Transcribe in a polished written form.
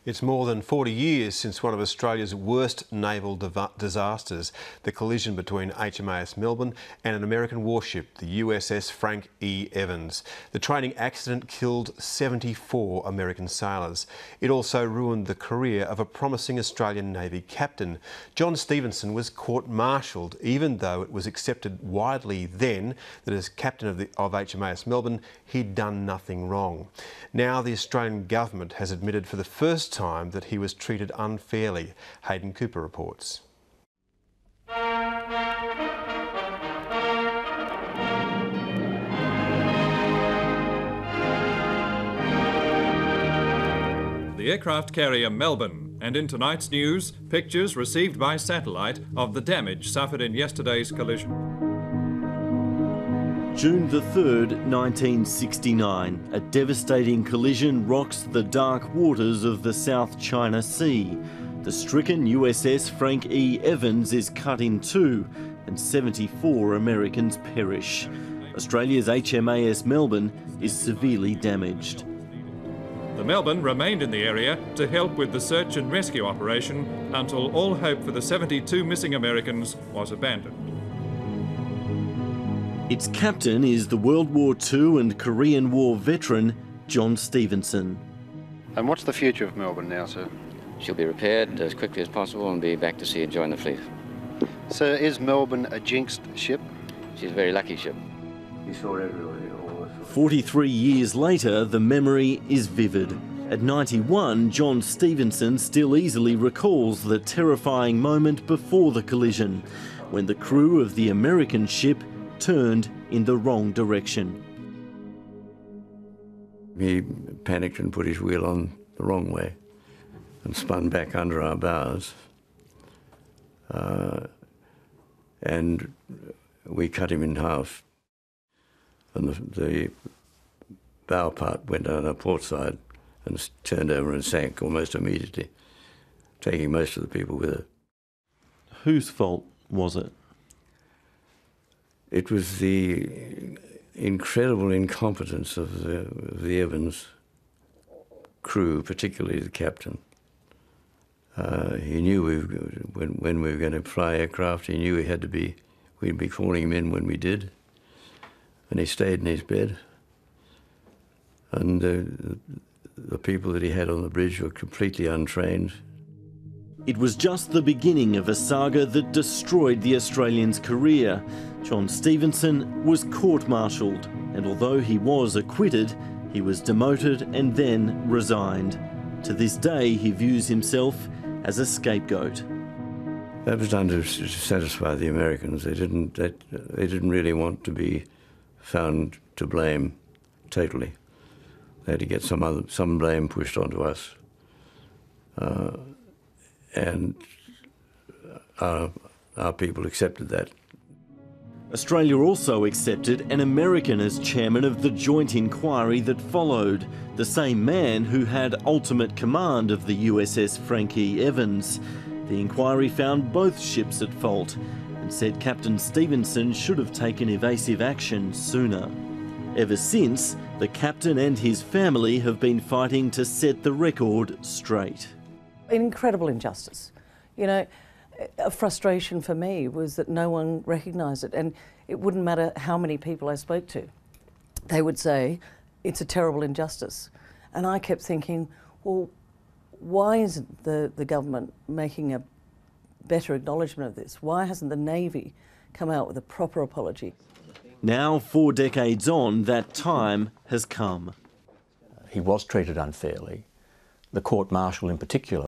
It's more than 40 years since one of Australia's worst naval disasters, the collision between HMAS Melbourne and an American warship, the USS Frank E. Evans. The training accident killed 74 American sailors. It also ruined the career of a promising Australian Navy captain. John Stevenson was court-martialled, even though it was accepted widely then that as captain of HMAS Melbourne, he'd done nothing wrong. Now the Australian government has admitted for the first time that he was treated unfairly. Hayden Cooper reports. The aircraft carrier Melbourne, and in tonight's news, pictures received by satellite of the damage suffered in yesterday's collision. June the 3rd, 1969, a devastating collision rocks the dark waters of the South China Sea. The stricken USS Frank E. Evans is cut in two and 74 Americans perish. Australia's HMAS Melbourne is severely damaged. The Melbourne remained in the area to help with the search and rescue operation until all hope for the 72 missing Americans was abandoned. Its captain is the World War II and Korean War veteran, John Stevenson. And what's the future of Melbourne now, sir? She'll be repaired as quickly as possible and be back to sea and join the fleet. Sir, is Melbourne a jinxed ship? She's a very lucky ship. You saw everybody. 43 years later, the memory is vivid. At 91, John Stevenson still easily recalls the terrifying moment before the collision, when the crew of the American ship turned in the wrong direction. He panicked and put his wheel on the wrong way and spun back under our bows. And we cut him in half. And the bow part went down our port side and turned over and sank almost immediately, taking most of the people with it. Whose fault was it? It was the incredible incompetence of the Evans crew, particularly the captain. He knew when we were going to fly aircraft, he knew we'd be calling him in when we did, and he stayed in his bed. And the people that he had on the bridge were completely untrained. It was just the beginning of a saga that destroyed the Australian's career. John Stevenson was court-martialled, and although he was acquitted, he was demoted and then resigned. To this day, he views himself as a scapegoat. That was done to satisfy the Americans. They didn't really want to be found to blame totally. They had to get some blame pushed onto us. And our people accepted that. Australia also accepted an American as chairman of the joint inquiry that followed, the same man who had ultimate command of the USS Frank E. Evans. The inquiry found both ships at fault and said Captain Stevenson should have taken evasive action sooner. Ever since, the captain and his family have been fighting to set the record straight. An incredible injustice. You know, a frustration for me was that no one recognised it, and it wouldn't matter how many people I spoke to. They would say, it's a terrible injustice. And I kept thinking, well, why isn't the government making a better acknowledgement of this? Why hasn't the Navy come out with a proper apology? Now, 4 decades on, that time has come. He was treated unfairly. The court-martial in particular